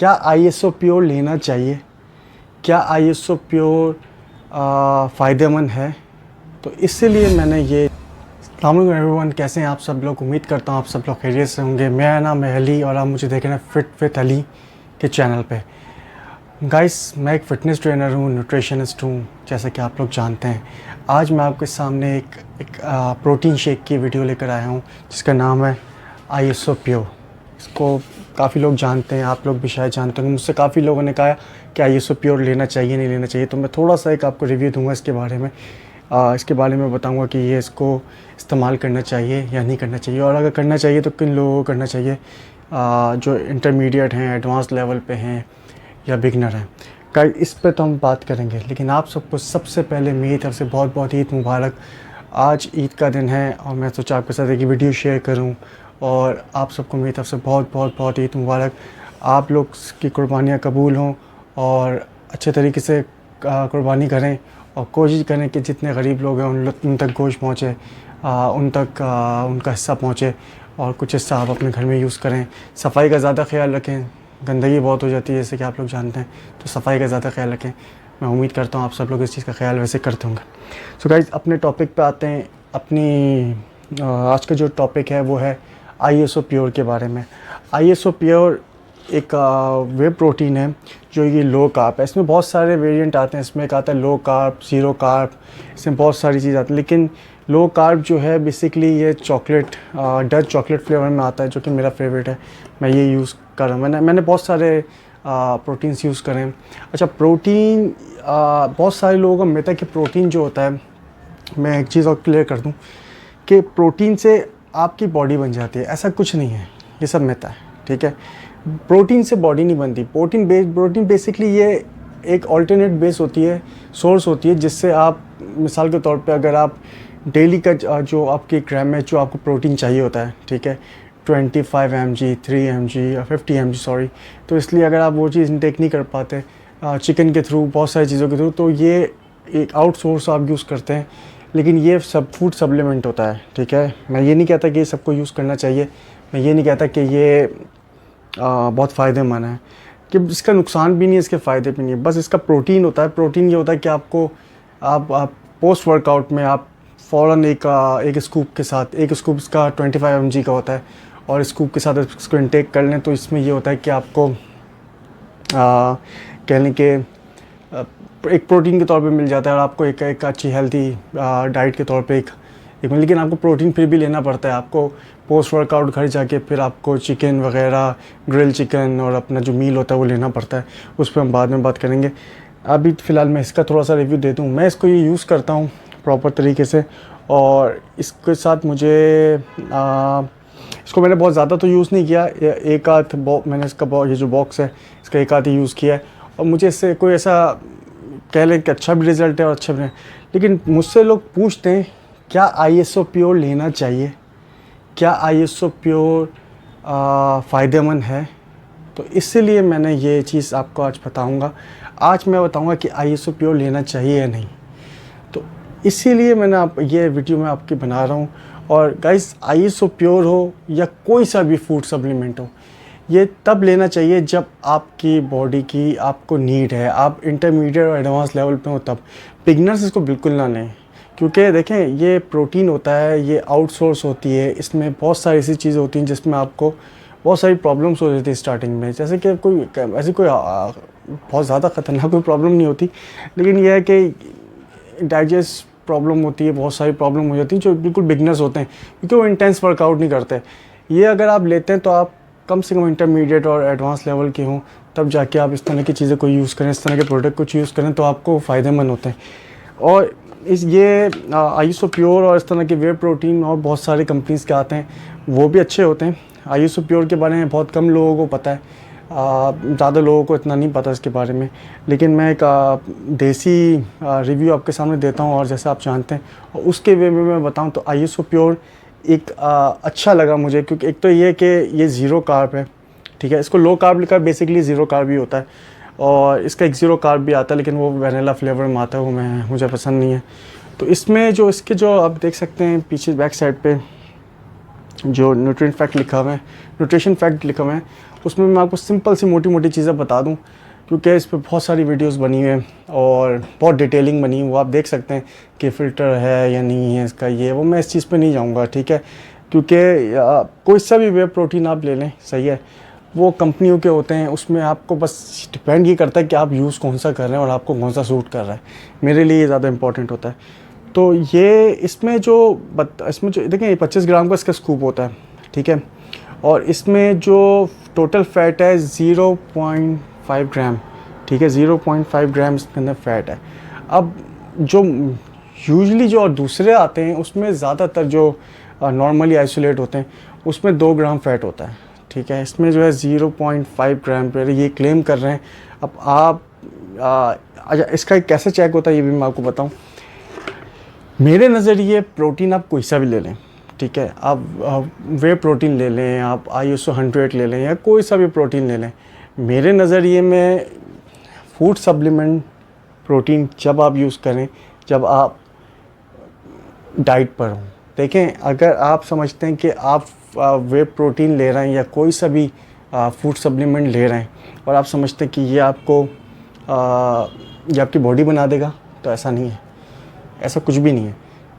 क्या ISO pure लेना चाहिए? क्या आईएसओ प्योर फ़ायदेमंद है? तो इसीलिए मैंने ये अस्सलाम वालेकुम एवरीवन, कैसे हैं आप सब लोग? उम्मीद करता हूँ आप सब लोग खैरियत से होंगे। मेरा नाम है अली और आप मुझे देख रहे हैं फिट विद अली के चैनल पे। गाइस, मैं एक फ़िटनेस ट्रेनर हूँ, न्यूट्रिशनिस्ट हूँ, जैसा कि आप लोग जानते हैं। आज मैं आपके सामने एक प्रोटीन शेक की वीडियो लेकर आया हूँ जिसका नाम है आईएसओ प्योर। इसको काफ़ी लोग जानते हैं, आप लोग भी शायद जानते होंगे। मुझसे काफ़ी लोगों ने कहा कि आईएसओ प्योर लेना चाहिए नहीं लेना चाहिए, तो मैं थोड़ा सा एक आपको रिव्यू दूंगा इसके बारे में। इसके बारे में बताऊंगा कि ये इसको इस्तेमाल करना चाहिए या नहीं करना चाहिए, और अगर करना चाहिए तो किन लोगों को करना चाहिए, जो इंटरमीडिएट हैं, एडवांस लेवल पे हैं या बिगनर हैं। इस पे तो हम बात करेंगे, लेकिन आप सबको सबसे पहले मेरी तरफ से बहुत बहुत ईद मुबारक। आज ईद का दिन है और मैं सोचा आपके साथ एक वीडियो शेयर करूं, और आप सबको मेरी तरफ से बहुत बहुत बहुत ईद मुबारक। आप लोग की कुर्बानियाँ कबूल हों और अच्छे तरीके से कुर्बानी करें, और कोशिश करें कि जितने गरीब लोग हैं उन तक गोश्त पहुँचे, उन तक उनका हिस्सा पहुँचे, और कुछ हिस्सा आप अपने घर में यूज़ करें। सफाई का ज़्यादा ख्याल रखें, गंदगी बहुत हो जाती है जैसे कि आप लोग जानते हैं, तो सफाई का ज़्यादा ख्याल रखें। मैं उम्मीद करता हूँ आप सब लोग इस चीज़ का ख्याल वैसे करते होंगे। सो गाइस, अपने टॉपिक पे आते हैं। अपनी आज का जो टॉपिक है वो है आईएसओ प्योर के बारे में। आईएसओ प्योर एक वे प्रोटीन है जो ये लो कार्ब है। इसमें बहुत सारे वेरिएंट आते हैं। इसमें एक आता है लो कार्ब, ज़ीरो कार्ब, इसमें बहुत सारी चीज़ आती है। लेकिन लो कार्ब जो है बेसिकली ये चॉकलेट, डच चॉकलेट फ्लेवर में आता है, जो कि मेरा फेवरेट है। मैं ये यूज़ कर रहा हूँ। मैंने बहुत सारे प्रोटीन्स यूज़ करें। अच्छा, प्रोटीन बहुत सारे लोगों का मिथ है कि प्रोटीन जो होता है, मैं एक चीज़ और क्लियर कर दूं कि प्रोटीन से आपकी बॉडी बन जाती है। ऐसा कुछ नहीं है, ये सब मिथ है, ठीक है। प्रोटीन से बॉडी नहीं बनती। प्रोटीन बेसिकली ये एक अल्टरनेट बेस होती है, सोर्स होती है, जिससे आप मिसाल के तौर पे अगर आप डेली का जो आपकी ग्राम में जो आपको प्रोटीन चाहिए होता है, ठीक है, 25 mg, 3 mg या 50 mg सॉरी, तो इसलिए अगर आप वो चीज़ इंटेक नहीं कर पाते चिकन के थ्रू, बहुत सारी चीज़ों के थ्रू, तो ये एक आउटसोर्स आप यूज़ करते हैं। लेकिन ये सब फूड सप्लीमेंट होता है, ठीक है। मैं ये नहीं कहता कि ये सबको यूज़ करना चाहिए, मैं ये नहीं कहता कि ये बहुत फ़ायदेमंद है, कि इसका नुकसान भी नहीं है, इसके फ़ायदे भी नहीं है। बस इसका प्रोटीन होता है। प्रोटीन ये होता है कि आपको आप पोस्ट वर्कआउट में आप फ़ौरन एक स्कूप के साथ, एक स्कूप इसका 25 mg का होता है, और स्कूप के साथ इसको इंटेक कर लें तो इसमें ये होता है कि आपको कह लें कि एक प्रोटीन के तौर पे मिल जाता है, और आपको एक अच्छी हेल्थी डाइट के तौर पे एक लेकिन आपको प्रोटीन फिर भी लेना पड़ता है। आपको पोस्ट वर्कआउट घर जाके फिर आपको चिकन वगैरह, ग्रिल चिकन और अपना जो मील होता है वो लेना पड़ता है। उस पर हम बाद में बात करेंगे। अभी फ़िलहाल मैं इसका थोड़ा सा रिव्यू दे दूँ। मैं इसको ये यूज़ करता हूँ प्रॉपर तरीके से, और इसके साथ मुझे इसको मैंने बहुत ज़्यादा तो यूज़ नहीं किया। एक आध मैंने इसका ये जो बॉक्स है इसका एक आध ही यूज़ किया है, और मुझे इससे कोई ऐसा कह लें कि अच्छा भी रिज़ल्ट है और अच्छा भी नहीं। लेकिन मुझसे लोग पूछते हैं क्या आईएसओ प्योर लेना चाहिए, क्या आईएसओ प्योर फ़ायदेमंद है? तो इसीलिए मैंने ये चीज़ आपको आज बताऊंगा। आज मैं बताऊंगा कि आईएसओ प्योर लेना चाहिए या नहीं। तो इसीलिए मैंने ये वीडियो मैं आपकी बना रहा हूँ। और गाइस, आईएसओ प्योर हो या कोई सा भी फूड सप्लीमेंट हो, ये तब लेना चाहिए जब आपकी बॉडी की आपको नीड है, आप इंटरमीडिएट और एडवांस लेवल पे हो तब। बिगनर्स इसको बिल्कुल ना लें, क्योंकि देखें ये प्रोटीन होता है, ये आउटसोर्स होती है। इसमें बहुत सारी ऐसी चीज़ें होती हैं जिसमें आपको बहुत सारी प्रॉब्लम्स हो जाती है स्टार्टिंग में। जैसे कि कोई ऐसी कोई बहुत ज़्यादा ख़तरनाक कोई प्रॉब्लम नहीं होती, लेकिन यह है कि डाइजेस्ट प्रॉब्लम होती है, बहुत सारी प्रॉब्लम हो जाती है जो बिल्कुल बिगनर्स होते हैं, क्योंकि वो इंटेंस वर्कआउट नहीं करते। ये अगर आप लेते हैं तो आप कम से कम इंटरमीडिएट और एडवांस लेवल के हों, तब जाके आप इस तरह की चीज़ें को यूज़ करें, इस तरह के प्रोडक्ट कुछ यूज़ करें तो आपको फ़ायदेमंद होते हैं। और ये आईएसओ प्योर और इस तरह के वे प्रोटीन और बहुत सारे कंपनीज़ के आते हैं, वो भी अच्छे होते हैं। आईएसओ प्योर के बारे में बहुत कम लोगों को पता है, ज़्यादा लोगों को इतना नहीं पता इसके बारे में। लेकिन मैं एक देसी रिव्यू आपके सामने देता हूँ, और जैसे आप जानते हैं, और उसके वे में मैं बताऊँ तो आईएसओ प्योर एक अच्छा लगा मुझे, क्योंकि एक तो ये कि ये ज़ीरो कार्ब है, ठीक है। इसको लो कार्ब लिखा, बेसिकली ज़ीरो कार्ब ही होता है, और इसका एक ज़ीरो कार्ब भी आता है, लेकिन वो वैनिला फ्लेवर में आता है, वो मुझे पसंद नहीं है। तो इसमें जो इसके जो आप देख सकते हैं पीछे बैक साइड पे जो न्यूट्रिएंट फैक्ट लिखा हुआ है, न्यूट्रिशन फैक्ट लिखा हुआ है, उसमें मैं आपको सिंपल सी मोटी मोटी चीज़ें बता दूं, क्योंकि इस पर बहुत सारी वीडियोस बनी हुई हैं और बहुत डिटेलिंग बनी है। वो आप देख सकते हैं कि फ़िल्टर है या नहीं है इसका, ये वो, मैं इस चीज़ पे नहीं जाऊंगा, ठीक है। क्योंकि कोई सा भी वे प्रोटीन आप ले लें, सही है, वो कंपनियों के होते हैं, उसमें आपको बस डिपेंड ये करता है कि आप यूज़ कौन सा कर रहे हैं और आपको कौन सा सूट कर रहा है। मेरे लिए ये ज़्यादा इंपॉर्टेंट होता है। तो ये इसमें जो देखें 25 ग्राम का इसका स्कूप होता है, ठीक है, और इसमें जो टोटल फ़ैट है 0.5 ग्राम, ठीक है, 0.5 ग्राम इसके अंदर फ़ैट है। अब जो यूजली जो और दूसरे आते हैं उसमें ज़्यादातर जो नॉर्मली आइसोलेट होते हैं उसमें 2 ग्राम फ़ैट होता है, ठीक है। इसमें जो है 0.5 ग्राम पर ये क्लेम कर रहे हैं। अब आप अच्छा, इसका कैसे चेक होता है ये भी मैं आपको बताऊं। मेरे नज़रिए प्रोटीन आप कोई सा भी ले लें, ठीक है, आप वे प्रोटीन ले लें, आप ISO 100 ले लें या कोई सा भी प्रोटीन ले लें, मेरे नज़रिए में फूड सप्लीमेंट प्रोटीन जब आप यूज़ करें जब आप डाइट पर हों। देखें, अगर आप समझते हैं कि आप वे प्रोटीन ले रहे हैं या कोई सा भी फूड सप्लीमेंट ले रहे हैं और आप समझते हैं कि ये आपकी बॉडी बना देगा, तो ऐसा नहीं है, ऐसा कुछ भी नहीं है।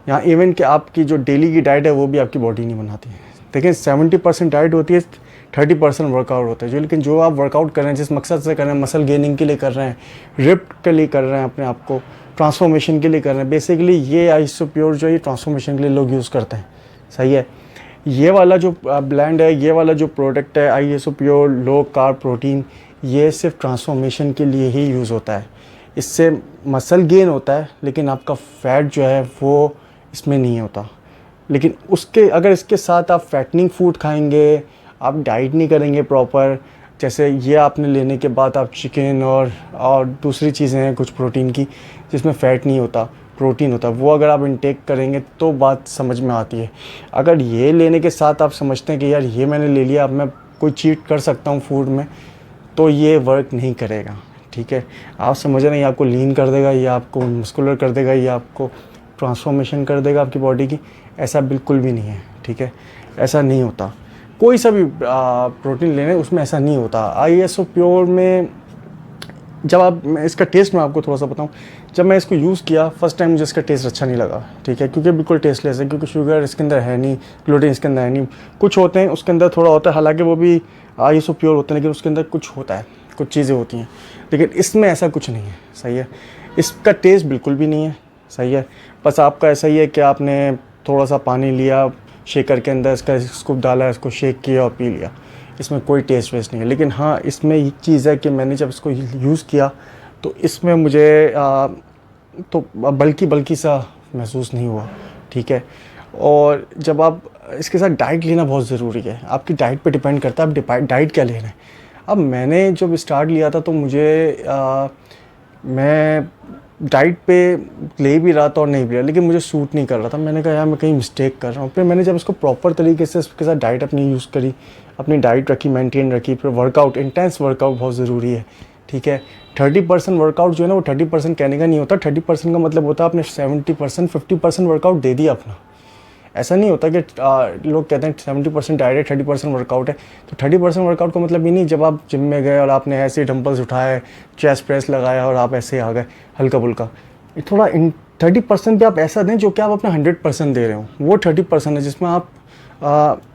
यहाँ इवन कि आपकी जो डेली की डाइट है वो भी आपकी बॉडी नहीं बनाती है। देखिए 70% डाइट होती है, 30% वर्कआउट होता है। लेकिन जो आप वर्कआउट कर रहे हैं, जिस मकसद से कर रहे हैं, मसल गेनिंग के लिए कर रहे हैं, रिप्ट के लिए कर रहे हैं, अपने आप को ट्रांसफॉर्मेशन के लिए कर रहे हैं, बेसिकली ये ISO प्योर जो है ट्रांसफॉर्मेशन के लिए लोग यूज़ करते हैं, सही है। ये वाला जो ब्लेंड है, ये वाला जो प्रोडक्ट है ISO pure low carb protein, ये सिर्फ ट्रांसफॉर्मेशन के लिए ही यूज़ होता है। इससे मसल गेन होता है, लेकिन आपका फ़ैट जो है वो इसमें नहीं होता। लेकिन अगर इसके साथ आप फैटनिंग फूड खाएंगे, आप डाइट नहीं करेंगे प्रॉपर, जैसे ये आपने लेने के बाद आप चिकन और दूसरी चीज़ें हैं कुछ प्रोटीन की जिसमें फ़ैट नहीं होता, प्रोटीन होता, वो अगर आप इंटेक करेंगे तो बात समझ में आती है। अगर ये लेने के साथ आप समझते हैं कि यार ये मैंने ले लिया, अब मैं कोई चीट कर सकता हूँ फूड में, तो ये वर्क नहीं करेगा, ठीक है। आप समझ रहे हैं, ये आपको लीन कर देगा, ये आपको मस्कुलर कर देगा, ये आपको ट्रांसफॉर्मेशन कर देगा आपकी बॉडी की, ऐसा बिल्कुल भी नहीं है, ठीक है। ऐसा नहीं होता, कोई सा भी प्रोटीन लेने उसमें ऐसा नहीं होता। ISO प्योर में मैं इसका टेस्ट मैं आपको थोड़ा सा बताऊं, जब मैं इसको यूज़ किया फर्स्ट टाइम मुझे इसका टेस्ट अच्छा नहीं लगा, ठीक है, क्योंकि बिल्कुल टेस्टलेस है, क्योंकि शुगर इसके अंदर है नहीं, ग्लूटेन इसके अंदर है नहीं, कुछ होते हैं उसके अंदर थोड़ा होता है, हालांकि वो भी ISO प्योर होते हैं, लेकिन उसके अंदर कुछ होता है, कुछ चीज़ें होती हैं, लेकिन इसमें ऐसा कुछ नहीं है, सही है। इसका टेस्ट बिल्कुल भी नहीं है, सही है। बस आपका ऐसा ही है कि आपने थोड़ा सा पानी लिया, शेकर के अंदर इसका स्कूप डाला, इसको शेक किया और पी लिया, इसमें कोई टेस्ट वेस्ट नहीं है। लेकिन हाँ, इसमें एक चीज़ है कि मैंने जब इसको यूज़ किया तो इसमें मुझे तो बल्कि सा महसूस नहीं हुआ, ठीक है। और जब आप इसके साथ डाइट लेना बहुत ज़रूरी है, आपकी डाइट पे डिपेंड करता है आप डाइट क्या ले रहे हैं। अब मैंने जब स्टार्ट लिया था तो मैं डाइट पे ले भी रहा था और नहीं भी रहा, लेकिन मुझे सूट नहीं कर रहा था। मैंने कहा यार मैं कहीं मिस्टेक कर रहा हूँ। फिर मैंने जब इसको प्रॉपर तरीके से इसके साथ डाइट अपनी यूज़ करी, अपनी डाइट रखी, मेंटेन रखी, फिर वर्कआउट, इंटेंस वर्कआउट बहुत ज़रूरी है, ठीक है। 30% वर्कआउट जो है ना, वो 30% कहने का नहीं होता, 30% का मतलब होता है आपने 70% 50% वर्कआउट दे दिया अपना। ऐसा नहीं होता कि लोग कहते हैं 70% डाइट है, 30% वर्कआउट है, तो 30% वर्कआउट का मतलब ये नहीं जब आप जिम में गए और आपने ऐसे डंबल्स उठाए, चेस्ट प्रेस लगाया और आप ऐसे आ गए हल्का फुल्का। थोड़ा 30% भी आप ऐसा दें जो कि आप अपना 100% दे रहे हो, वो 30% है जिसमें आप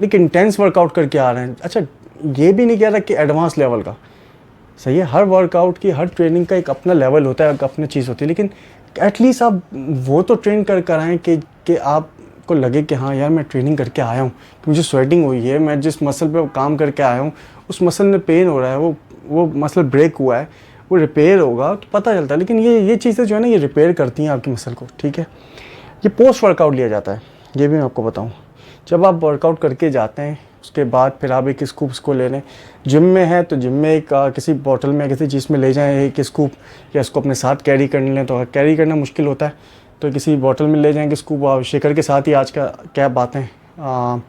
एक इंटेंस वर्कआउट करके आ रहे हैं। अच्छा, ये भी नहीं कह रहा कि एडवांस लेवल का, सही है, हर वर्कआउट की, हर ट्रेनिंग का एक अपना लेवल होता है, एक अपनी चीज़ होती है, लेकिन एटलीस्ट आप वो तो ट्रेन कर आएँ कि आपको लगे कि हाँ यार मैं ट्रेनिंग करके आया हूँ, कि मुझे स्वेटिंग हुई है, मैं जिस मसल पे काम करके आया हूँ उस मसल में पेन हो रहा है, वो मसल ब्रेक हुआ है, वो रिपेयर होगा तो पता चलता है। लेकिन ये चीज़ें जो है ना, ये रिपेयर करती हैं आपकी मसल को, ठीक है। ये पोस्ट वर्कआउट लिया जाता है, ये भी मैं आपको बताऊँ। जब आप वर्कआउट करके जाते हैं उसके बाद फिर आप एक स्कूप इसको ले लें। जिम में है तो जिम में एक किसी बॉटल में किसी चीज़ में ले जाएं एक स्कूप, या इसको अपने साथ कैरी कर लें, तो कैरी करना मुश्किल होता है तो किसी बॉटल में ले जाएंगे स्कूप। आप शेकर के साथ ही आज का कैप आते हैं,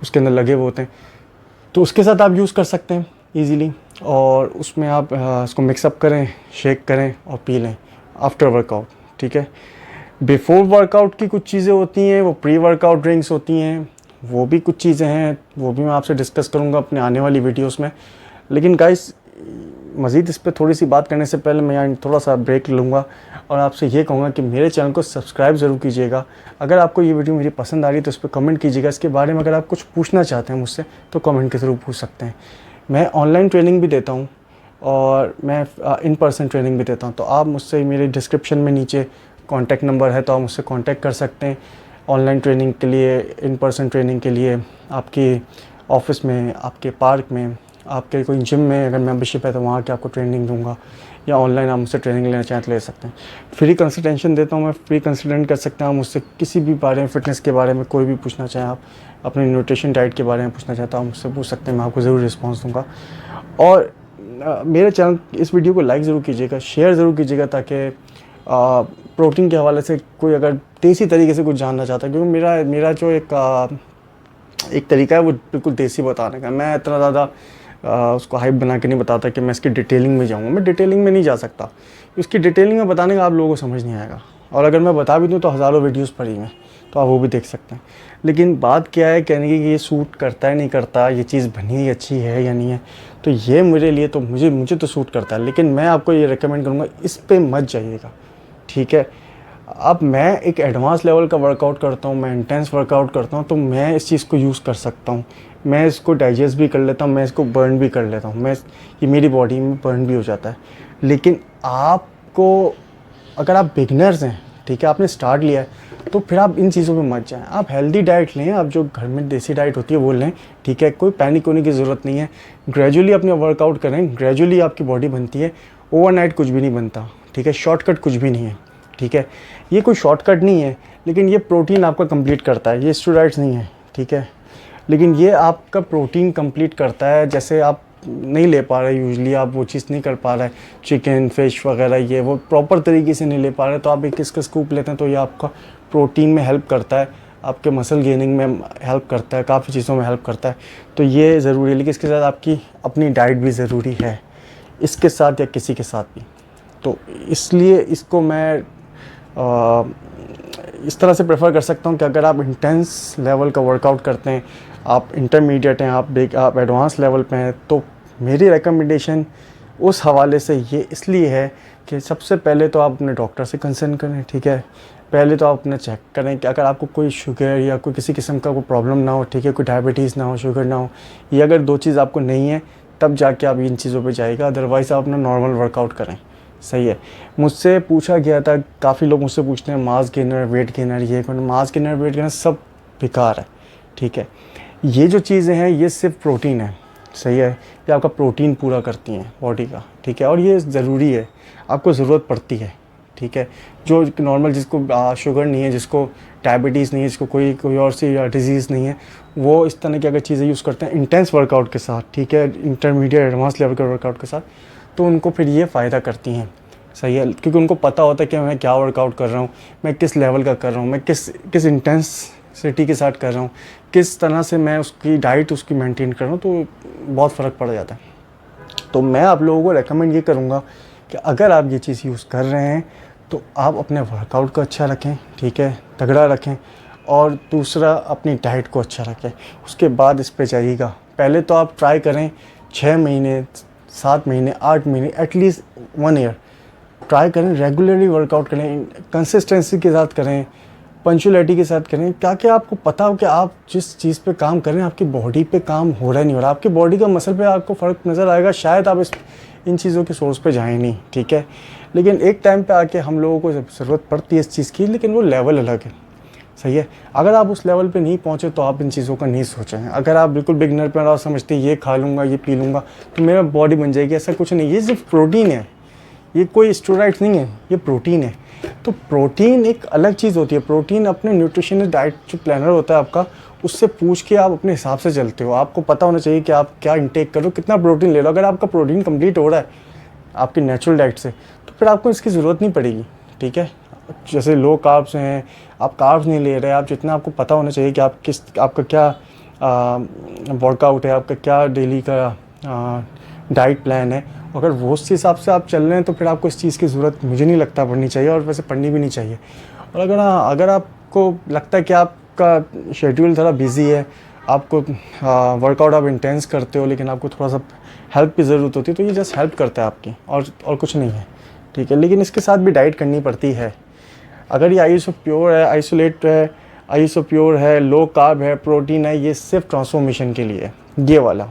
उसके अंदर लगे हुए होते हैं, तो उसके साथ आप यूज़ कर सकते हैं ईज़िली। और उसमें आप इसको मिक्सअप करें, शेक करें और पी लें आफ्टर वर्कआउट, ठीक है। बिफोर वर्कआउट की कुछ चीज़ें होती हैं, वो प्री वर्कआउट ड्रिंक्स होती हैं, वो भी कुछ चीज़ें हैं, वो भी मैं आपसे डिस्कस करूँगा अपने आने वाली वीडियोस में। लेकिन गाइस, मज़ीद इस पर थोड़ी सी बात करने से पहले मैं यहाँ थोड़ा सा ब्रेक लूँगा और आपसे ये कहूँगा कि मेरे चैनल को सब्सक्राइब ज़रूर कीजिएगा। अगर आपको ये वीडियो मेरी पसंद आ रही है तो इस पर कमेंट कीजिएगा। इसके बारे में अगर आप कुछ पूछना चाहते हैं मुझसे तो कमेंट के थ्रू पूछ सकते हैं। मैं ऑनलाइन ट्रेनिंग भी देता हूँ और मैं इन पर्सन ट्रेनिंग भी देता हूँ। तो आप मुझसे, मेरे डिस्क्रिप्शन में नीचे कॉन्टैक्ट नंबर है, तो आप मुझसे कॉन्टैक्ट कर सकते हैं ऑनलाइन ट्रेनिंग के लिए, इन पर्सन ट्रेनिंग के लिए। आपके ऑफिस में, आपके पार्क में, आपके कोई जिम में अगर मेंबरशिप है तो वहाँ के आपको ट्रेनिंग दूंगा, या ऑनलाइन आप मुझसे ट्रेनिंग लेना चाहें तो ले सकते हैं। फ्री कंसल्टेशन देता हूँ मैं, फ्री कंसल्टेंट कर सकते हैं आप मुझसे किसी भी बारे में, फ़िटनेस के बारे में कोई भी पूछना चाहें आप, अपने न्यूट्रिशन डाइट के बारे में पूछना चाहता हूँ मुझसे पूछ सकते हैं, मैं आपको ज़रूर रिस्पॉन्स दूँगा। और मेरे चैनल, इस वीडियो को लाइक ज़रूर कीजिएगा, शेयर ज़रूर कीजिएगा, ताकि प्रोटीन के हवाले से कोई अगर देसी तरीके से कुछ जानना चाहता है, क्योंकि मेरा जो एक तरीका है वो बिल्कुल देसी बताने का। मैं इतना ज़्यादा उसको हाइप बना के नहीं बताता कि मैं इसकी डिटेलिंग में जाऊँगा। मैं डिटेलिंग में नहीं जा सकता, उसकी डिटेलिंग में बताने का आप लोगों को समझ नहीं आएगा। और अगर मैं बता भी दूँ तो हज़ारों वीडियोस पड़ी हैं, तो आप वो भी देख सकते हैं। लेकिन बात क्या है कहने की कि ये सूट करता है नहीं करता, ये चीज़ बनी हुई अच्छी है या नहीं है, तो ये मेरे लिए तो मुझे तो सूट करता है। लेकिन मैं आपको ये रिकमेंड करूँगा, इस पर मत जाइएगा, ठीक है। अब मैं एक एडवांस लेवल का वर्कआउट करता हूँ, मैं इंटेंस वर्कआउट करता हूँ, तो मैं इस चीज़ को यूज़ कर सकता हूँ, मैं इसको डाइजेस्ट भी कर लेता हूँ, मैं इसको बर्न भी कर लेता हूँ, ये मेरी बॉडी में बर्न भी हो जाता है। लेकिन आपको, अगर आप बिगनर्स हैं, ठीक है, आपने स्टार्ट लिया है, तो फिर आप इन चीज़ों पे मत जाएं। आप हेल्दी डाइट लें, आप जो घर में देसी डाइट होती है वो लें, ठीक है। कोई पैनिक होने की ज़रूरत नहीं है। ग्रेजुअली अपने वर्कआउट करें, ग्रेजुअली आपकी बॉडी बनती है, ओवरनाइट कुछ भी नहीं बनता, ठीक है। शॉर्टकट कुछ भी नहीं है, ठीक है। ये कोई शॉर्टकट नहीं है, लेकिन ये प्रोटीन आपका कंप्लीट करता है, ये स्टेरॉइड्स नहीं है, ठीक है। लेकिन ये आपका प्रोटीन कंप्लीट करता है। जैसे आप नहीं ले पा रहे, यूजली आप वो चीज़ नहीं कर पा रहे, चिकन फिश वगैरह ये वो प्रॉपर तरीके से नहीं ले पा रहे, तो आप एक इसका स्कूप लेते हैं तो ये आपका प्रोटीन में हेल्प करता है, आपके मसल गेनिंग में हेल्प करता है, काफ़ी चीज़ों में हेल्प करता है। तो ये ज़रूरी है, लेकिन इसके साथ आपकी अपनी डाइट भी ज़रूरी है, इसके साथ या किसी के साथ भी। तो इसलिए इसको मैं इस तरह से प्रेफर कर सकता हूँ कि अगर आप इंटेंस लेवल का वर्कआउट करते हैं, आप इंटरमीडिएट हैं, आप एडवांस लेवल पे हैं, तो मेरी रिकमेंडेशन उस हवाले से ये इसलिए है कि सबसे पहले तो आप अपने डॉक्टर से कंसर्न करें, ठीक है। पहले तो आप अपना चेक करें कि अगर आपको कोई शुगर या कोई किसी किस्म का कोई प्रॉब्लम ना हो, ठीक है, कोई डायबिटीज़ ना हो, शुगर ना हो, ये अगर दो चीज़ आपको नहीं है तब जाके आप इन चीज़ों पे जाइएगा। अदरवाइज़ आप अपना नॉर्मल वर्कआउट करें, सही है। मुझसे पूछा गया था, काफ़ी लोग मुझसे पूछते हैं मास गेनर, वेट गेनर, ये मास गेनर, वेट गेनर सब बेकार है, ठीक है। ये जो चीज़ें हैं ये सिर्फ प्रोटीन है, सही है। ये आपका प्रोटीन पूरा करती हैं बॉडी का, ठीक है। और ये ज़रूरी है, आपको ज़रूरत पड़ती है, ठीक है। जो नॉर्मल, जिसको शुगर नहीं है, जिसको डायबिटीज़ नहीं है, जिसको कोई और सी डिजीज़ नहीं है, वो इस तरह की अगर चीज़ें यूज़ करते हैं इंटेंस वर्कआउट के साथ, ठीक है, इंटरमीडिएट एडवांस लेवल के वर्कआउट के साथ, तो उनको फिर ये फ़ायदा करती हैं, सही है। क्योंकि उनको पता होता है कि मैं क्या वर्कआउट कर रहा हूँ, मैं किस लेवल का कर रहा हूँ, मैं किस इंटेंसिटी के साथ कर रहा हूँ, किस तरह से मैं उसकी डाइट उसकी मेंटेन कर रहा हूँ, तो बहुत फ़र्क पड़ जाता है। तो मैं आप लोगों को रेकमेंड ये करूँगा कि अगर आप ये चीज़ यूज़ कर रहे हैं तो आप अपने वर्कआउट को अच्छा रखें, ठीक है, तगड़ा रखें, और दूसरा अपनी डाइट को अच्छा रखें। उसके बाद इस पे जाइएगा। पहले तो आप ट्राई करें 6 महीने, 7 महीने, 8 महीने, एटलीस्ट 1 ईयर ट्राई करें, रेगुलरली वर्कआउट करें, कंसिस्टेंसी के साथ करें, पंचुअलिटी के साथ करें, ताकि आपको पता हो कि आप जिस चीज़ पे काम कर रहे हैं आपकी बॉडी पे काम हो रहा है नहीं हो रहा, आपकी बॉडी का मसल पे आपको फ़र्क नज़र आएगा। शायद आप इन चीज़ों के सोर्स पे जाएं नहीं, ठीक है। लेकिन एक टाइम पे आके हम लोगों को ज़रूरत पड़ती है इस चीज़ की, लेकिन वो लेवल अलग है, सही है। अगर आप उस लेवल पे नहीं पहुँचे तो आप इन चीज़ों का नहीं सोचें। अगर आप बिल्कुल बिगनर पे आप समझते हैं ये खा लूँगा, ये पी लूँगा तो मेरा बॉडी बन जाएगी, ऐसा कुछ नहीं। ये सिर्फ प्रोटीन है, ये कोई स्टेरॉइड्स नहीं है, ये प्रोटीन है। तो प्रोटीन एक अलग चीज़ होती है। प्रोटीन अपने न्यूट्रिशनल डाइट जो प्लानर होता है आपका, उससे पूछ के आप अपने हिसाब से चलते हो। आपको पता होना चाहिए कि आप क्या इंटेक करो, कितना प्रोटीन ले लो। अगर आपका प्रोटीन कंप्लीट हो रहा है आपकी नेचुरल डाइट से, तो फिर आपको इसकी ज़रूरत नहीं पड़ेगी, ठीक है। जैसे लो कार्ब्स हैं, आप कार्ब्स नहीं ले रहे, आप जितना आपको पता होना चाहिए कि आपका क्या वर्कआउट है, आपका क्या डेली का डाइट प्लान है, अगर वो उस हिसाब से आप चल रहे हैं तो फिर आपको इस चीज़ की ज़रूरत मुझे नहीं लगता पड़नी चाहिए, और वैसे पढ़नी भी नहीं चाहिए। और अगर आपको लगता है कि आप आपका शेड्यूल थोड़ा बिजी है, आपको वर्कआउट आप इंटेंस करते हो, लेकिन आपको थोड़ा सा हेल्प की ज़रूरत होती है, तो ये जस्ट हेल्प करता है आपकी, और कुछ नहीं है, ठीक है। लेकिन इसके साथ भी डाइट करनी पड़ती है। अगर ये आईएसओ प्योर है, आइसोलेट है, आईएसओ प्योर है, लो कार्ब है, प्रोटीन है, ये सिर्फ ट्रांसफॉर्मेशन के लिए है, ये वाला,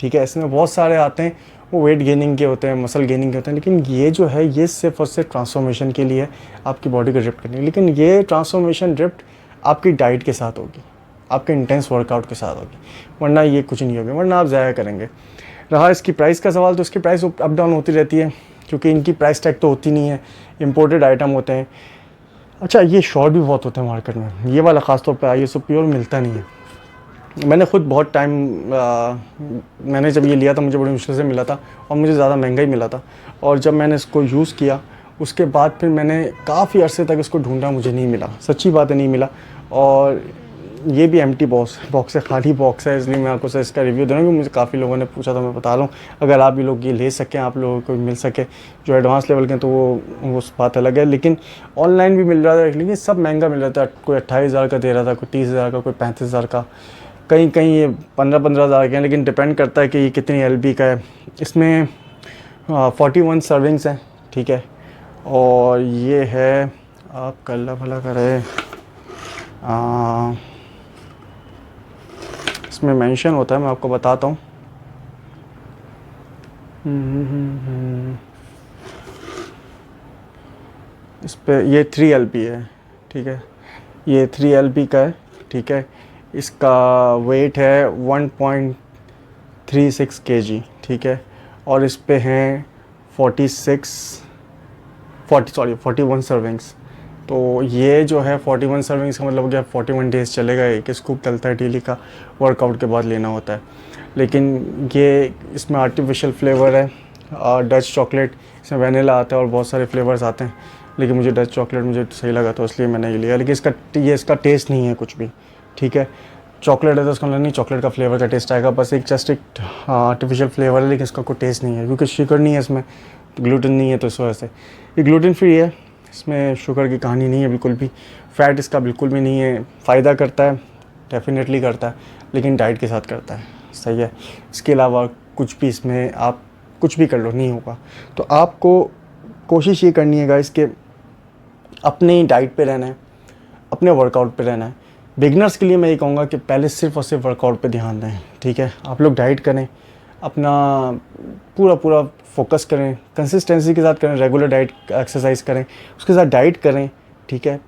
ठीक है। इसमें बहुत सारे आते हैं, वो वेट गेनिंग के होते हैं, मसल गेनिंग के होते हैं, लेकिन ये जो है ये सिर्फ और सिर्फ ट्रांसफॉर्मेशन के लिए आपकी बॉडी को रिप्ट करनी है। लेकिन ये ट्रांसफॉर्मेशन रिप्ट आपकी डाइट के साथ होगी, आपके इंटेंस वर्कआउट के साथ होगी, वरना ये कुछ नहीं होगी, वरना आप ज़ाया करेंगे। रहा इसकी प्राइस का सवाल, तो इसकी प्राइस अप डाउन होती रहती है, क्योंकि इनकी प्राइस टैग तो होती नहीं है, इम्पोर्टेड आइटम होते हैं। अच्छा, ये शॉर्ट भी बहुत होते हैं मार्केट में, ये वाला ख़ासतौर पर आईएसओ प्योर मिलता नहीं है। मैंने खुद बहुत टाइम मैंने जब ये लिया था मुझे बड़ी मुश्किल से मिला था, और मुझे ज़्यादा महंगा ही मिला था, और जब मैंने इसको यूज़ किया उसके बाद फिर मैंने काफ़ी अरसे तक इसको ढूंढा, मुझे नहीं मिला, सच्ची बात है, नहीं मिला। और ये भी एम्प्टी बॉक्स है, खाली बॉक्स है, इसलिए मैं आपको इसका रिव्यू दे रहा हूँ, मुझे काफ़ी लोगों ने पूछा, तो मैं बता रहा हूँ। अगर आप भी लोग ये ले सकें, आप लोगों को मिल सके जो एडवांस लेवल के, तो वो बात अलग है। लेकिन ऑनलाइन भी मिल रहा था, लेकिन सब महंगा मिल रहा था, कोई 28,000 का दे रहा था, कोई 30,000 का, कोई 35,000 का, कहीं कहीं ये 15,000 के हैं, लेकिन डिपेंड करता है कि ये कितनी LB का है। इसमें 41 सर्विंग्स हैं, ठीक है। और ये है, आप कल्ला भला करें, इसमें मेंशन होता है, मैं आपको बताता हूँ। इस पे ये 3 LB है, ठीक है, ये 3 LB का है, ठीक है। इसका वेट है 1.36 kg, ठीक है। और इस पे हैं 41 सर्विंग्स। तो ये जो है 41 सर्विंग्स का मतलब हो गया 41 डेज़ चलेगा, एक स्कूप चलता है डेली का, वर्कआउट के बाद लेना होता है। लेकिन ये इसमें आर्टिफिशियल फ्लेवर है, डच चॉकलेट, इसमें वनीला आता है और बहुत सारे फ्लेवर्स आते हैं, लेकिन मुझे डच चॉकलेट मुझे सही लगा, तो इसलिए मैंने ये लिया। लेकिन इसका टेस्ट नहीं है कुछ भी, ठीक है। चॉकलेट है तो उसका नहीं, चॉकलेट का फ्लेवर का टेस्ट आएगा, बस एक जस्ट एक आर्टिफिशियल फ्लेवर है, लेकिन इसका कोई टेस्ट नहीं है, क्योंकि शुगर नहीं है इसमें, ग्लूटेन नहीं है, तो इस वजह से ये ग्लूटेन फ्री है। इसमें शुगर की कहानी नहीं है बिल्कुल भी, फ़ैट इसका बिल्कुल भी नहीं है। फ़ायदा करता है, डेफिनेटली करता है, लेकिन डाइट के साथ करता है, सही है। इसके अलावा कुछ भी इसमें आप कुछ भी कर लो नहीं होगा। तो आपको कोशिश ये करनी है गाइस कि अपनी डाइट पे रहना है, अपने वर्कआउट पे रहना है। बिगनर्स के लिए मैं ये कहूँगा कि पहले सिर्फ और सिर्फ वर्कआउट पे ध्यान दें, ठीक है। आप लोग डाइट करें, अपना पूरा फोकस करें, कंसिस्टेंसी के साथ करें, रेगुलर डाइट एक्सरसाइज करें, उसके साथ डाइट करें, ठीक है।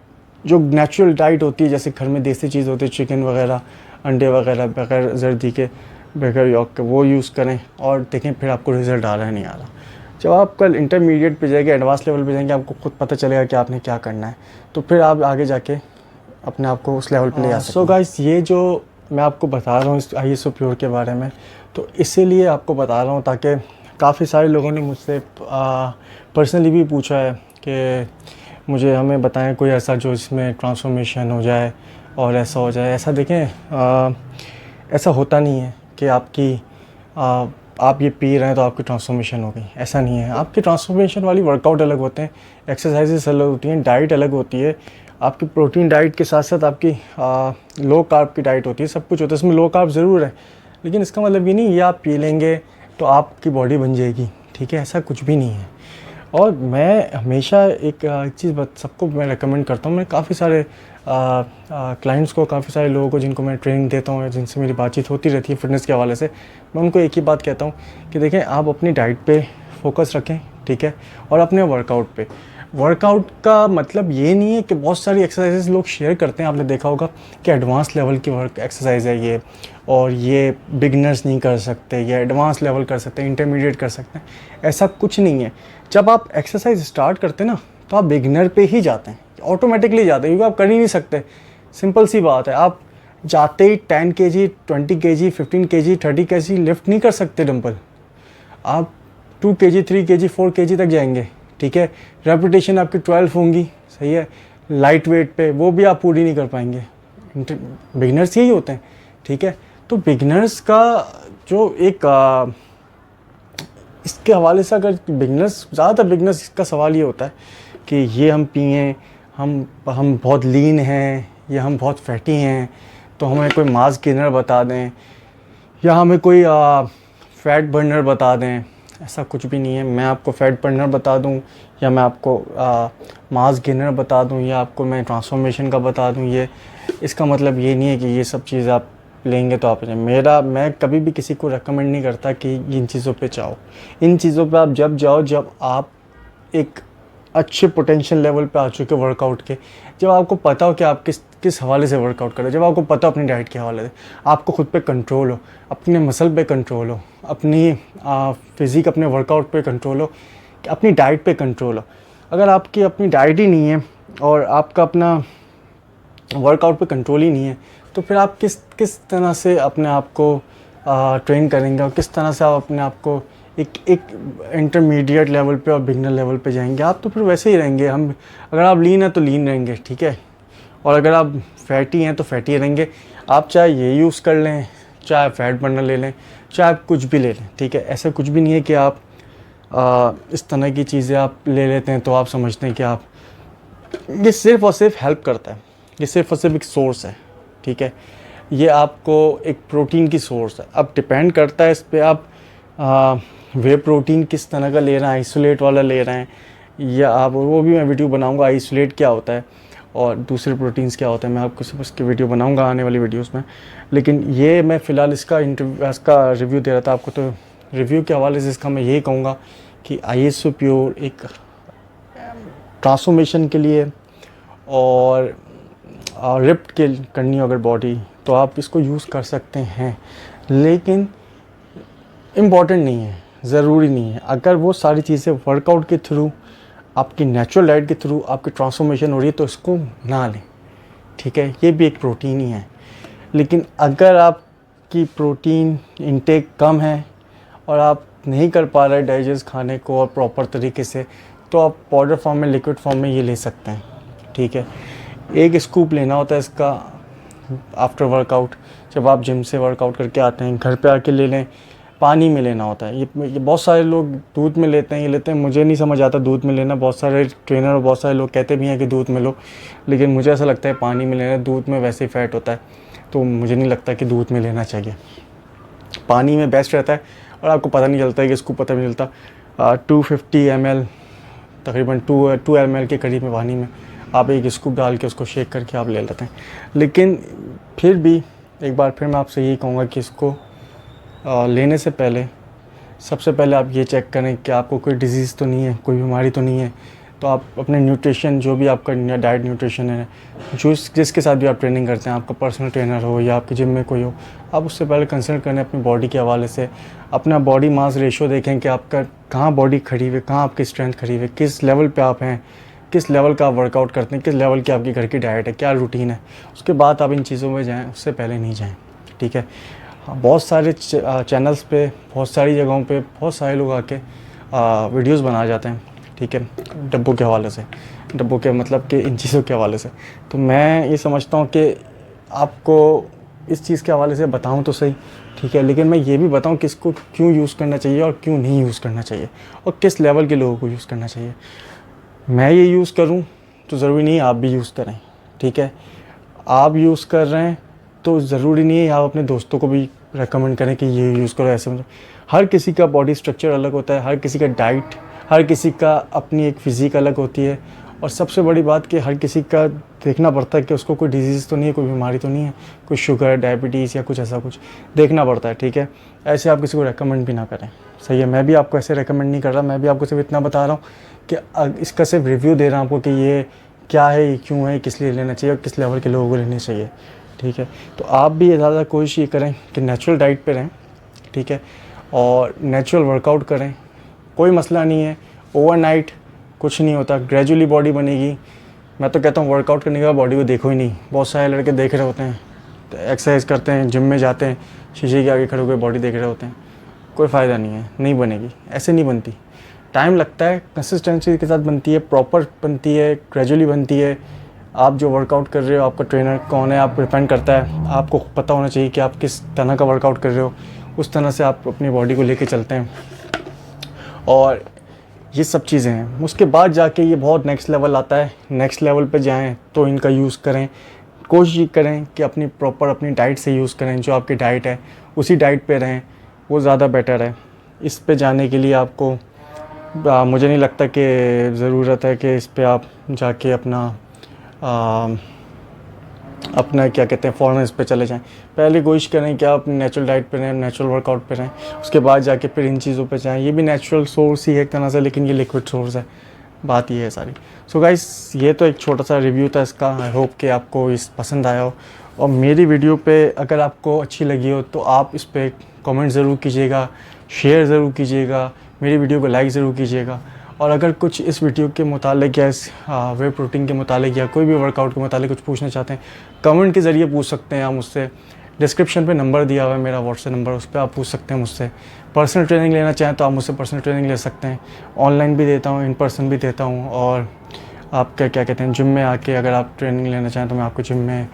जो नेचुरल डाइट होती है, जैसे घर में देसी चीज़ होती है, चिकन वगैरह, अंडे वगैरह, बगैर जर्दी के, बगैर यॉक के, वो यूज़ करें, और देखें फिर आपको रिज़ल्ट आ रहा है नहीं आ रहा। जब आप कल इंटरमीडिएट पे जाएंगे, एडवांस लेवल पे जाएंगे, आपको खुद पता चलेगा कि आपने क्या करना है, तो फिर आप आगे जाके अपने आप को उस लेवल पे ले आ सकते हैं। सो गाइस, ये जो मैं आपको बता रहा हूँ इस आईएसओ प्योर के बारे में, तो इसीलिए आपको बता रहा हूँ ताकि काफ़ी सारे लोगों ने मुझसे पर्सनली भी पूछा है कि हमें बताएं कोई ऐसा जो इसमें ट्रांसफॉर्मेशन हो जाए और ऐसा हो जाए। ऐसा देखें, ऐसा होता नहीं है कि आप ये पी रहे हैं तो आपकी ट्रांसफॉर्मेशन हो गई, ऐसा नहीं है। आपकी ट्रांसफॉर्मेशन वाली वर्कआउट अलग होते हैं, एक्सरसाइजेस अलग होती हैं, डाइट अलग होती है। आपकी प्रोटीन डाइट के साथ साथ आपकी लो कार्ब की डाइट होती है, सब कुछ होता है। इसमें लो कार्ब ज़रूर है, लेकिन इसका मतलब ये नहीं ये आप पी लेंगे तो आपकी बॉडी बन जाएगी, ठीक है, ऐसा कुछ भी नहीं है। और मैं हमेशा एक चीज़ सबको मैं रेकमेंड करता हूँ, मैं काफ़ी सारे क्लाइंट्स को, काफ़ी सारे लोगों को जिनको मैं ट्रेनिंग देता हूँ, जिनसे मेरी बातचीत होती रहती है फिटनेस के हवाले से, मैं उनको एक ही बात कहता हूँ कि देखें, आप अपनी डाइट पे फोकस रखें, ठीक है, और अपने वर्कआउट पे। वर्कआउट का मतलब ये नहीं है कि बहुत सारी एक्सरसाइजेस लोग शेयर करते हैं, आपने देखा होगा कि एडवांस लेवल की एक्सरसाइज है ये, और ये बिगनर्स नहीं कर सकते, ये एडवांस लेवल कर सकते हैं, इंटरमीडिएट कर सकते हैं, ऐसा कुछ नहीं है। जब आप एक्सरसाइज स्टार्ट करते हैं ना, तो आप बिगनर पे ही जाते हैं, ऑटोमेटिकली जाते हैं, क्योंकि आप कर ही नहीं सकते। सिंपल सी बात है, आप जाते ही 10 kg, 20 kg, 15 kg, 30 kg lift नहीं कर सकते डंबल। आप 2 kg, 3 kg, 4 kg तक जाएंगे, ठीक है। रेपिटेशन आपकी 12 होंगी, सही है, लाइट वेट पे, वो भी आप पूरी नहीं कर पाएंगे। बिगनर्स यही होते हैं, ठीक है। तो बिगनर्स का जो एक इसके हवाले से, अगर बिगनर्स, ज़्यादातर बिगनर्स का सवाल ये होता है कि ये हम पिएँ, हम बहुत लीन हैं, या हम बहुत फैटी हैं तो हमें कोई मास गेनर बता दें या हमें कोई फैट बर्नर बता दें। ऐसा कुछ भी नहीं है। मैं आपको फैट बर्नर बता दूं या मैं आपको मास गेनर बता दूं या आपको मैं ट्रांसफॉर्मेशन का बता दूं, ये इसका मतलब ये नहीं है कि ये सब चीज़ आप लेंगे तो आप मैं कभी भी किसी को रेकमेंड नहीं करता कि इन चीज़ों पे जाओ। इन चीज़ों पे आप जब जाओ जब आप एक अच्छे पोटेंशियल लेवल पे आ चुके वर्कआउट के, जब आपको पता हो कि आप किस हवाले से वर्कआउट करें, जब आपको पता हो अपनी डाइट के हवाले से, आपको खुद पे कंट्रोल हो, अपने मसल पे कंट्रोल हो, अपनी फिज़िक अपने वर्कआउट पे कंट्रोल हो, अपनी डाइट पे कंट्रोल हो। अगर आपकी अपनी डाइट ही नहीं है और आपका अपना वर्कआउट पे कंट्रोल ही नहीं है तो फिर आप किस तरह से अपने आप को ट्रेन करेंगे और किस तरह से आप अपने आप को एक इंटरमीडिएट लेवल पे और बिगनर लेवल पे जाएंगे। आप तो फिर वैसे ही रहेंगे। अगर आप लीन हैं तो लीन रहेंगे, ठीक है, और अगर आप फैटी हैं तो फैटी रहेंगे। आप चाहे ये यूज़ कर लें, चाहे फैट बर्नर ले लें, चाहे आप कुछ भी ले लें, ठीक है। ऐसा कुछ भी नहीं है कि आप इस तरह की चीज़ें आप ले लेते हैं तो आप समझते हैं कि आप, ये सिर्फ़ और सिर्फ हेल्प करता है, ये सिर्फ़ और सिर्फ एक सोर्स है, ठीक है। ये आपको एक प्रोटीन की सोर्स है। अब डिपेंड करता है इस पर आप वे प्रोटीन किस तरह का ले रहे हैं, आइसोलेट वाला ले रहे हैं या आप, वो भी मैं वीडियो बनाऊंगा आइसोलेट क्या होता है और दूसरे प्रोटीन्स क्या होता है, मैं आपको सब उसकी वीडियो बनाऊंगा आने वाली वीडियोस में। लेकिन ये मैं फ़िलहाल इसका रिव्यू दे रहा था आपको, तो रिव्यू के हवाले से इसका मैं यही कहूँगा कि ISO प्योर एक ट्रांसफॉर्मेशन के लिए और रिप्ड के करनी हो अगर बॉडी तो आप इसको यूज़ कर सकते हैं, लेकिन इम्पॉर्टेंट नहीं है, ज़रूरी नहीं है। अगर वो सारी चीज़ें वर्कआउट के थ्रू, आपकी नेचुरल डाइट के थ्रू आपकी ट्रांसफॉर्मेशन हो रही है तो इसको ना लें, ठीक है। ये भी एक प्रोटीन ही है। लेकिन अगर आपकी प्रोटीन इंटेक कम है और आप नहीं कर पा रहे डाइजेस्ट खाने को और प्रॉपर तरीके से, तो आप पाउडर फॉर्म में, लिक्विड फॉर्म में ये ले सकते हैं, ठीक है। एक स्कूप लेना होता है इसका आफ्टर वर्कआउट। जब आप जिम से वर्कआउट करके आते हैं घर पे आके ले लें। पानी में लेना होता है। ये बहुत सारे लोग दूध में लेते हैं, ये लेते हैं, मुझे नहीं समझ आता दूध में लेना। बहुत सारे ट्रेनर और बहुत सारे लोग कहते भी हैं कि दूध में लो, लेकिन मुझे ऐसा लगता है पानी में लेना। दूध में वैसे ही फ़ैट होता है तो मुझे नहीं लगता कि दूध में लेना चाहिए। पानी में बेस्ट रहता है और आपको पता नहीं चलता है कि इसको पता नहीं चलता। 250 ml तकरीबन 2 ml के करीब में पानी में आप एक स्कूप डाल के उसको शेक करके आप ले लेते हैं। लेकिन फिर भी एक बार फिर मैं आपसे यही कहूँगा कि इसको लेने से पहले सबसे पहले आप ये चेक करें कि आपको कोई डिज़ीज़ तो नहीं है, कोई बीमारी तो नहीं है। तो आप अपने न्यूट्रिशन, जो भी आपका डाइट न्यूट्रिशन है, जिसके साथ भी आप ट्रेनिंग करते हैं, आपका पर्सनल ट्रेनर हो या आपके जिम में कोई हो, आप उससे पहले कंसल्ट करें अपनी बॉडी के हवाले से। अपना बॉडी मास रेशो देखें कि आपका कहाँ बॉडी खड़ी हुई है, कहाँ आपकी स्ट्रेंथ खड़ी हुई है, किस लेवल पे आप हैं, किस लेवल का आप वर्कआउट करते हैं, किस लेवल की आपकी घर की डाइट है, क्या रूटीन है। उसके बाद आप इन चीज़ों में जाएँ, उससे पहले नहीं जाएँ, ठीक है। बहुत सारे चैनल्स पे, बहुत सारी जगहों पे बहुत सारे लोग आके वीडियोस बना जाते हैं, ठीक है, डब्बों के हवाले से, डब्बों के मतलब कि इन चीज़ों के हवाले से। तो मैं ये समझता हूँ कि आपको इस चीज़ के हवाले से बताऊँ तो सही, ठीक है, लेकिन मैं ये भी बताऊँ कि इसको क्यों यूज़ करना चाहिए और क्यों नहीं यूज़ करना चाहिए और किस लेवल के लोगों को यूज़ करना चाहिए। मैं ये यूज़ करूँ तो ज़रूरी नहीं आप भी यूज़ करें, ठीक है। आप यूज़ कर रहे हैं तो ज़रूरी नहीं है आप अपने दोस्तों को भी रेकमेंड करें कि ये यूज़ करो। ऐसे मतलब हर किसी का बॉडी स्ट्रक्चर अलग होता है, हर किसी का डाइट, हर किसी का अपनी एक फ़िज़िक अलग होती है। और सबसे बड़ी बात कि हर किसी का देखना पड़ता है कि उसको कोई डिजीज़ तो नहीं है, कोई बीमारी तो नहीं है, कोई शुगर, डायबिटीज़ या कुछ ऐसा कुछ देखना पड़ता है, ठीक है। ऐसे आप किसी को रेकमेंड भी ना करें, सही है। मैं भी आपको ऐसे रेकमेंड नहीं कर रहा, मैं भी आपको सिर्फ इतना बता रहा हूँ कि इसका सिर्फ रिव्यू दे रहा हूँ आपको कि ये क्या है, ये क्यों है, किस लिए लेना चाहिए और किस लेवल के लोगों को लेना चाहिए, ठीक है। तो आप भी ज़्यादा कोशिश ये करें कि नेचुरल डाइट पे रहें, ठीक है, और नेचुरल वर्कआउट करें। कोई मसला नहीं है, ओवरनाइट कुछ नहीं होता, ग्रेजुअली बॉडी बनेगी। मैं तो कहता हूँ वर्कआउट करने के बाद बॉडी को देखो ही नहीं। बहुत सारे लड़के देख रहे होते हैं, तो एक्सरसाइज करते हैं, जिम में जाते हैं, शीशे के आगे खड़े होकर बॉडी देख रहे होते हैं, कोई फ़ायदा नहीं है, नहीं बनेगी, ऐसे नहीं बनती। टाइम लगता है, कंसिस्टेंसी के साथ बनती है, प्रॉपर बनती है, ग्रेजुअली बनती है। आप जो वर्कआउट कर रहे हो, आपका ट्रेनर कौन है, आप डिपेंड करता है। आपको पता होना चाहिए कि आप किस तरह का वर्कआउट कर रहे हो, उस तरह से आप अपनी बॉडी को लेके चलते हैं। और ये सब चीज़ें हैं। उसके बाद जाके ये बहुत नेक्स्ट लेवल आता है। नेक्स्ट लेवल पे जाएं तो इनका यूज़ करें, कोशिश करें कि अपनी प्रॉपर अपनी डाइट से यूज़ करें, जो आपकी डाइट है उसी डाइट पे रहें, वो ज़्यादा बेटर है। इस पे जाने के लिए आपको मुझे नहीं लगता कि ज़रूरत है कि इस पे आप जाके अपना क्या कहते हैं फ़ौरन इस पे चले जाएं। पहले कोशिश करें कि आप नेचुरल डाइट पे रहें, नेचुरल वर्कआउट पे रहें, उसके बाद जाके फिर इन चीज़ों पे जाएं। ये भी नेचुरल सोर्स ही है एक तरह से, लेकिन ये लिक्विड सोर्स है, बात ये है सारी। सो गाइस, ये तो एक छोटा सा रिव्यू था इसका। आई होप कि आपको इस पसंद आया हो, और मेरी वीडियो पे अगर आपको अच्छी लगी हो तो आप इस पर कमेंट ज़रूर कीजिएगा, शेयर ज़रूर कीजिएगा, मेरी वीडियो को लाइक ज़रूर कीजिएगा। और अगर कुछ इस वीडियो के मुतालिक या इस वे प्रोटीन के मुतालिक या कोई भी वर्कआउट के मुतालिक कुछ पूछना चाहते हैं, कमेंट के ज़रिए पूछ सकते हैं आप मुझसे। डिस्क्रिप्शन पे नंबर दिया हुआ है मेरा व्हाट्सएप नंबर, उस पर आप पूछ सकते हैं मुझसे। पर्सनल ट्रेनिंग लेना चाहें तो आप मुझसे पर्सनल ट्रेनिंग ले सकते हैं। ऑनलाइन भी देता हूँ, इन पर्सन भी देता हूँ, और आप क्या कहते हैं जिम में आके अगर आप ट्रेनिंग लेना चाहें तो मैं आपको जिम में,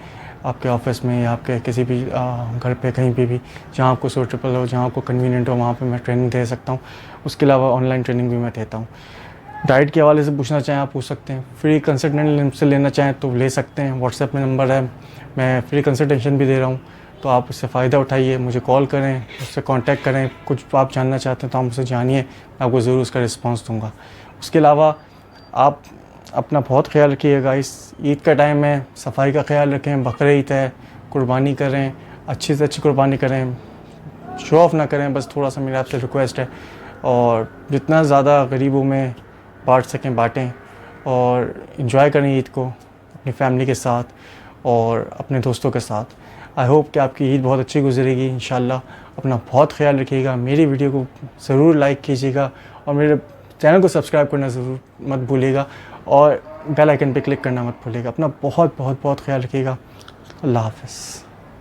आपके ऑफिस में या आपके किसी भी घर पे कहीं भी जहाँ आपको सूटेबल हो, जहाँ आपको कन्वीनियंट हो, वहाँ पे मैं ट्रेनिंग दे सकता हूँ। उसके अलावा ऑनलाइन ट्रेनिंग भी मैं देता हूँ। डाइट के हवाले से पूछना चाहें आप पूछ सकते हैं। फ्री कंसल्टेंट से लेना चाहें तो ले सकते हैं, व्हाट्सएप में नंबर है, मैं फ्री कंसल्टेशन भी दे रहा हूँ, तो आप उससे फ़ायदा उठाइए, मुझे कॉल करें, उससे कांटेक्ट करें। कुछ आप जानना चाहते हैं तो आप मुझसे जानिए, मैं आपको ज़रूर उसका रिस्पांस दूँगा। उसके अलावा आप अपना बहुत ख्याल रखिएगा। इस ईद का टाइम है, सफाई का ख्याल रखें, बकरीद ईद है, कुर्बानी करें, अच्छी से अच्छी कुर्बानी करें, शो ऑफ ना करें, बस थोड़ा सा मेरा आपसे रिक्वेस्ट है। और जितना ज़्यादा गरीबों में बांट सकें बाँटें, और इन्जॉय करें ईद को अपनी फैमिली के साथ और अपने दोस्तों के साथ। आई होप कि आपकी ईद बहुत अच्छी गुजरेगी इंशाल्लाह। अपना बहुत ख्याल रखिएगा, मेरी वीडियो को ज़रूर लाइक कीजिएगा, और मेरे चैनल को सब्सक्राइब करना ज़रूर मत भूलिएगा, और बेल आइकन पे क्लिक करना मत भूलिएगा। अपना बहुत बहुत बहुत ख्याल रखिएगा। अल्लाह हाफ़िज़।